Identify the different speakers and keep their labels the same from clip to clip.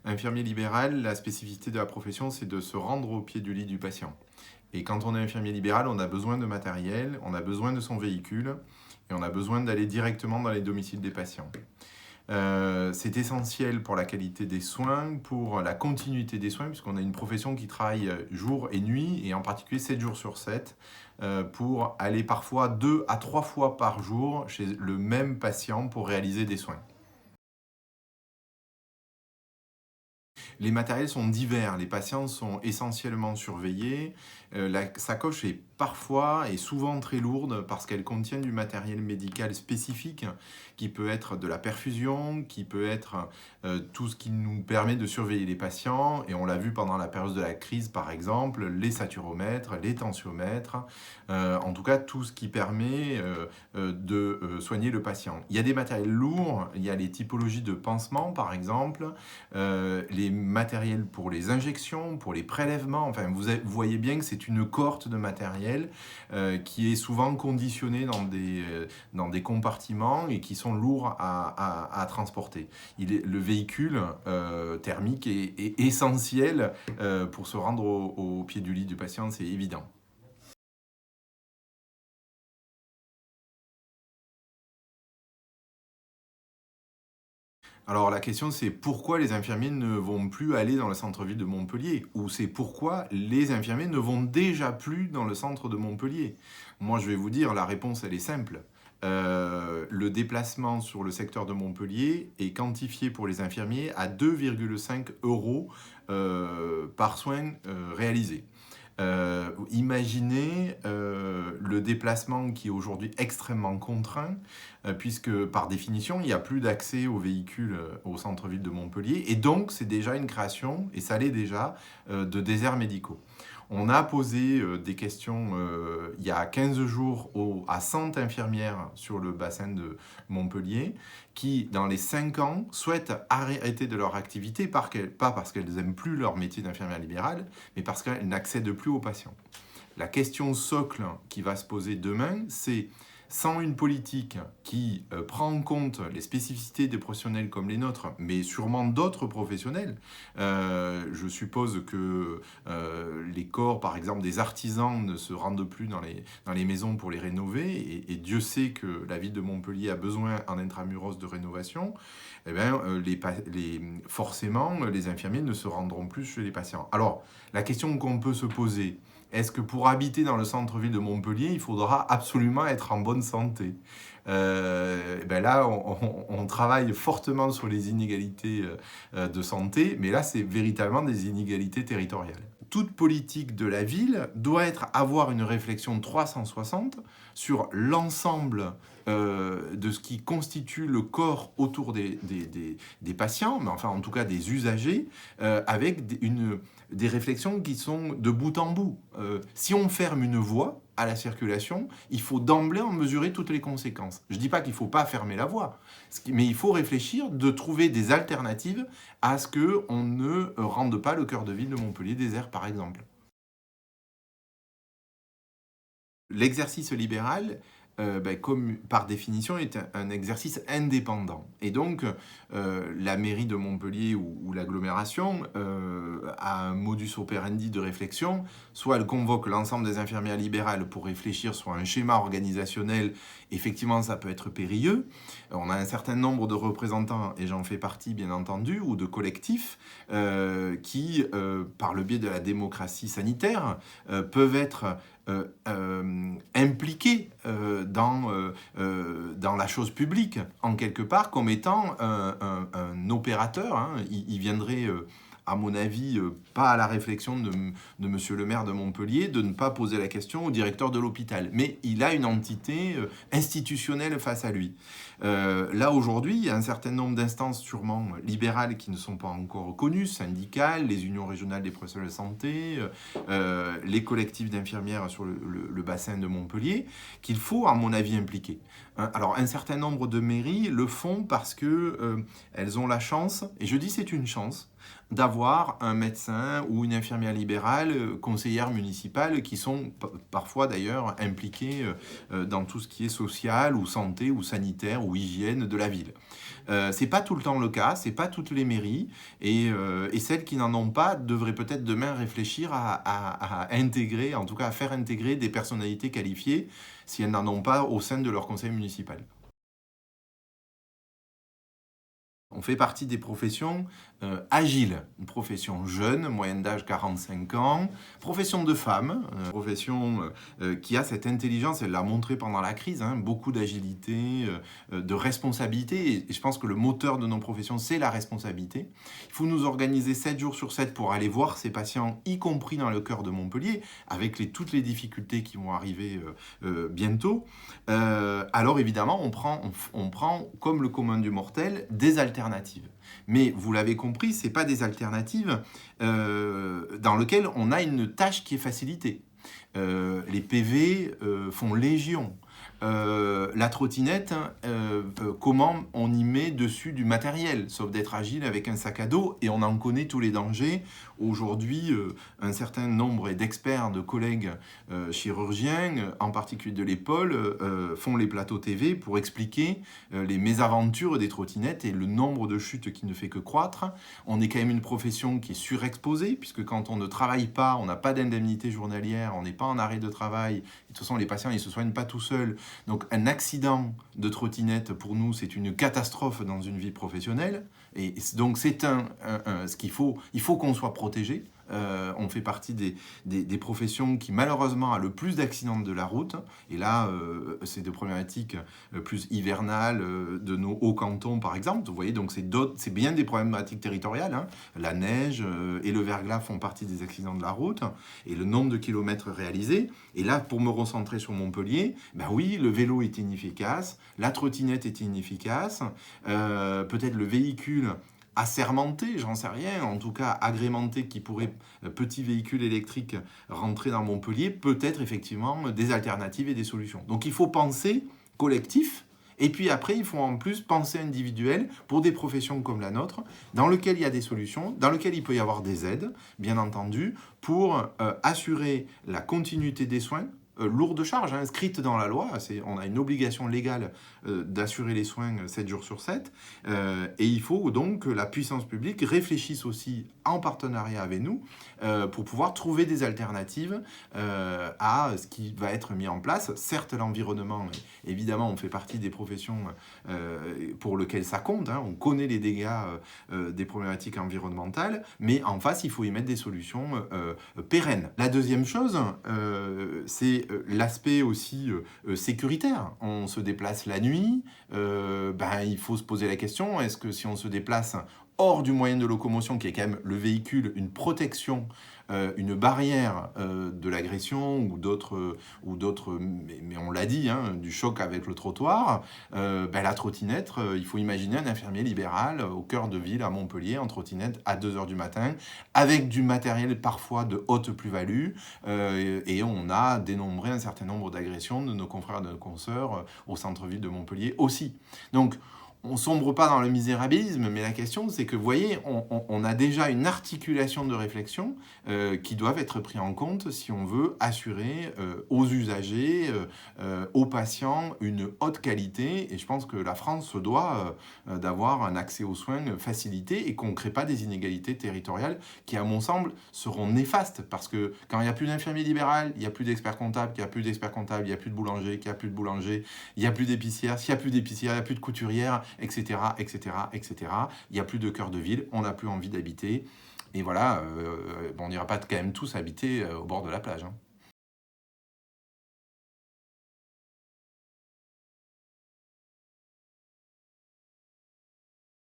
Speaker 1: Infirmier libéral, la spécificité de la profession, c'est de se rendre au pied du lit du patient. Et quand on est infirmier libéral, on a besoin de matériel, on a besoin de son véhicule, et on a besoin d'aller directement dans les domiciles des patients. C'est essentiel pour la qualité des soins, pour la continuité des soins, puisqu'on a une profession qui travaille jour et nuit, et en particulier 7 jours sur 7, pour aller parfois 2 à 3 fois par jour chez le même patient pour réaliser des soins. Les matériels sont divers, les patients sont essentiellement surveillés. La sacoche est parfois et souvent très lourde parce qu'elle contient du matériel médical spécifique qui peut être de la perfusion, qui peut être tout ce qui nous permet de surveiller les patients. Et on l'a vu pendant la période de la crise, par exemple, les saturomètres, les tensiomètres, en tout cas tout ce qui permet de soigner le patient. Il y a des matériels lourds, il y a les typologies de pansements, par exemple, les matériels pour les injections, pour les prélèvements. Enfin, vous voyez bien que c'est une cohorte de matériel qui est souvent conditionné dans des compartiments et qui sont lourds à transporter. Le véhicule thermique est essentiel pour se rendre au pied du lit du patient, c'est évident. Alors la question c'est pourquoi les infirmiers ne vont plus aller dans le centre-ville de Montpellier? Ou c'est pourquoi les infirmiers ne vont déjà plus dans le centre de Montpellier? Moi je vais vous dire, la réponse elle est simple. Le déplacement sur le secteur de Montpellier est quantifié pour les infirmiers à 2,5 euros par soin réalisé. Imaginez le déplacement qui est aujourd'hui extrêmement contraint, puisque par définition, il n'y a plus d'accès aux véhicules au centre-ville de Montpellier, et donc c'est déjà une création, et ça l'est déjà, de déserts médicaux. On a posé des questions il y a 15 jours à 100 infirmières sur le bassin de Montpellier qui, dans les 5 ans, souhaitent arrêter de leur activité, pas parce qu'elles n'aiment plus leur métier d'infirmière libérale, mais parce qu'elles n'accèdent plus aux patients. La question socle qui va se poser demain, c'est sans une politique qui prend en compte les spécificités des professionnels comme les nôtres, mais sûrement d'autres professionnels. Je suppose que les corps, par exemple, des artisans ne se rendent plus dans les maisons pour les rénover, et Dieu sait que la ville de Montpellier a besoin en intramuros de rénovation. Eh bien, forcément, les infirmiers ne se rendront plus chez les patients. Alors, la question qu'on peut se poser, est-ce que pour habiter dans le centre-ville de Montpellier, il faudra absolument être en bonne santé? Ben là, on travaille fortement sur les inégalités de santé, mais là, c'est véritablement des inégalités territoriales. Toute politique de la ville doit avoir une réflexion 360 sur l'ensemble de ce qui constitue le corps autour des patients, mais enfin en tout cas des usagers, avec des réflexions qui sont de bout en bout. Si on ferme une voie à la circulation, il faut d'emblée en mesurer toutes les conséquences. Je ne dis pas qu'il ne faut pas fermer la voie, mais il faut réfléchir de trouver des alternatives à ce qu'on ne rende pas le cœur de ville de Montpellier désert, par exemple. L'exercice libéral, comme par définition, est un exercice indépendant. Et donc, la mairie de Montpellier ou l'agglomération a un modus operandi de réflexion. Soit elle convoque l'ensemble des infirmières libérales pour réfléchir sur un schéma organisationnel. Effectivement, ça peut être périlleux. On a un certain nombre de représentants, et j'en fais partie bien entendu, ou de collectifs qui, par le biais de la démocratie sanitaire, peuvent être impliqués dans la chose publique, en quelque part, comme étant un opérateur. Hein. Il viendrait, à mon avis, pas à la réflexion de monsieur le maire de Montpellier, de ne pas poser la question au directeur de l'hôpital. Mais il a une entité institutionnelle face à lui. Là, aujourd'hui, il y a un certain nombre d'instances sûrement libérales qui ne sont pas encore reconnues, syndicales, les unions régionales des professionnels de santé, les collectifs d'infirmières sur le bassin de Montpellier, qu'il faut, à mon avis, impliquer. Alors, un certain nombre de mairies le font parce que elles ont la chance, et je dis c'est une chance, d'avoir un médecin ou une infirmière libérale, conseillère municipale, qui sont parfois d'ailleurs impliqués dans tout ce qui est social ou santé ou sanitaire ou hygiène de la ville. C'est pas tout le temps le cas, c'est pas toutes les mairies, et celles qui n'en ont pas devraient peut-être demain réfléchir à intégrer, en tout cas à faire intégrer des personnalités qualifiées si elles n'en ont pas au sein de leur conseil municipal. On fait partie des professions agiles, une profession jeune, moyenne d'âge 45 ans, profession de femme, profession qui a cette intelligence, elle l'a montré pendant la crise, hein, beaucoup d'agilité, de responsabilité, et je pense que le moteur de nos professions, c'est la responsabilité. Il faut nous organiser 7 jours sur 7 pour aller voir ces patients, y compris dans le cœur de Montpellier, avec toutes les difficultés qui vont arriver bientôt. Alors évidemment, on prend, comme le commun du mortel, des alternatives. Mais vous l'avez compris, ce n'est pas des alternatives dans lesquelles on a une tâche qui est facilitée. Les PV font légion. La trottinette, comment on y met dessus du matériel, sauf d'être agile avec un sac à dos, et on en connaît tous les dangers. Aujourd'hui, un certain nombre d'experts, de collègues chirurgiens, en particulier de l'épaule, font les plateaux TV pour expliquer les mésaventures des trottinettes et le nombre de chutes qui ne fait que croître. On est quand même une profession qui est surexposée, puisque quand on ne travaille pas, on n'a pas d'indemnité journalière, on n'est pas en arrêt de travail, et de toute façon les patients ils ne se soignent pas tout seuls. Donc un accident de trottinette, pour nous, c'est une catastrophe dans une vie professionnelle. Et donc c'est ce qu'il faut, il faut qu'on soit protégé. On fait partie des professions qui malheureusement a le plus d'accidents de la route. Et là, c'est de problématiques plus hivernales de nos hauts cantons, par exemple. Vous voyez, donc c'est bien des problématiques territoriales, hein. La neige et le verglas font partie des accidents de la route et le nombre de kilomètres réalisés. Et là, pour me recentrer sur Montpellier, ben oui, le vélo est inefficace, la trottinette est inefficace, peut-être le véhicule assermenté, j'en sais rien, en tout cas agrémenté, qui pourrait, petit véhicule électrique, rentrer dans Montpellier, peut-être effectivement des alternatives et des solutions. Donc il faut penser collectif, et puis après il faut en plus penser individuel pour des professions comme la nôtre, dans lesquelles il y a des solutions, dans lesquelles il peut y avoir des aides, bien entendu, pour assurer la continuité des soins, lourde charge, hein, inscrite dans la loi. On a une obligation légale d'assurer les soins 7 jours sur 7. Et il faut donc que la puissance publique réfléchisse aussi en partenariat avec nous pour pouvoir trouver des alternatives à ce qui va être mis en place. Certes, l'environnement, évidemment, on fait partie des professions pour lesquelles ça compte, hein, on connaît les dégâts des problématiques environnementales, mais en face, il faut y mettre des solutions pérennes. La deuxième chose, c'est l'aspect aussi sécuritaire. On se déplace la nuit, il faut se poser la question, est-ce que si on se déplace hors du moyen de locomotion, qui est quand même le véhicule, une protection, une barrière de l'agression ou d'autres, mais on l'a dit, hein, du choc avec le trottoir, la trottinette, il faut imaginer un infirmier libéral au cœur de ville à Montpellier, en trottinette à 2 heures du matin, avec du matériel parfois de haute plus-value, et on a dénombré un certain nombre d'agressions de nos confrères et de nos consoeurs au centre-ville de Montpellier aussi. Donc, on sombre pas dans le misérabilisme, mais la question, c'est que, vous voyez, on a déjà une articulation de réflexion qui doivent être pris en compte si on veut assurer aux usagers, aux patients, une haute qualité. Et je pense que la France se doit d'avoir un accès aux soins facilité et qu'on ne crée pas des inégalités territoriales qui, à mon sens, seront néfastes. Parce que quand il n'y a plus d'infirmier libéral, il n'y a plus d'experts comptables, il n'y a plus d'experts comptables, il n'y a plus de boulanger, il n'y a plus de boulanger, il n'y a plus d'épicière, s'il n'y a plus d'épicière, il n'y a plus de couturière, etc., etc., etc. Il n'y a plus de cœur de ville, on n'a plus envie d'habiter. Et voilà, on n'ira pas quand même tous habiter au bord de la plage, hein.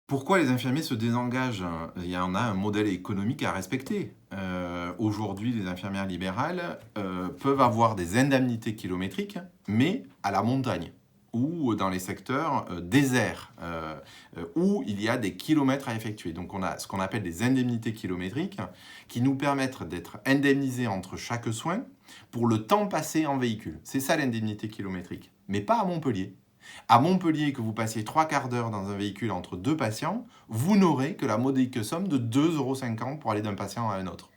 Speaker 1: Pourquoi les infirmiers se désengagent? Il y en a un modèle économique à respecter. Aujourd'hui, les infirmières libérales peuvent avoir des indemnités kilométriques, mais à la montagne ou dans les secteurs déserts, où il y a des kilomètres à effectuer. Donc on a ce qu'on appelle des indemnités kilométriques qui nous permettent d'être indemnisés entre chaque soin pour le temps passé en véhicule. C'est ça l'indemnité kilométrique, mais pas à Montpellier. À Montpellier, que vous passiez 3/4 d'heure dans un véhicule entre deux patients, vous n'aurez que la modique somme de 2,50 € pour aller d'un patient à un autre.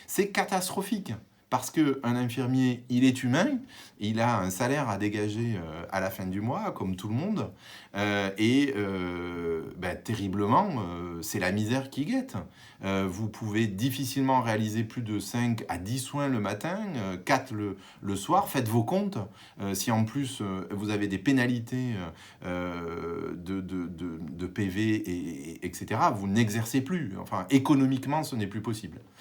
Speaker 1: C'est catastrophique. Parce qu'un infirmier, il est humain, il a un salaire à dégager à la fin du mois, comme tout le monde, terriblement, c'est la misère qui guette. Vous pouvez difficilement réaliser plus de 5 à 10 soins le matin, 4 le soir, faites vos comptes. Si en plus vous avez des pénalités de PV, etc., vous n'exercez plus. Enfin, économiquement, ce n'est plus possible.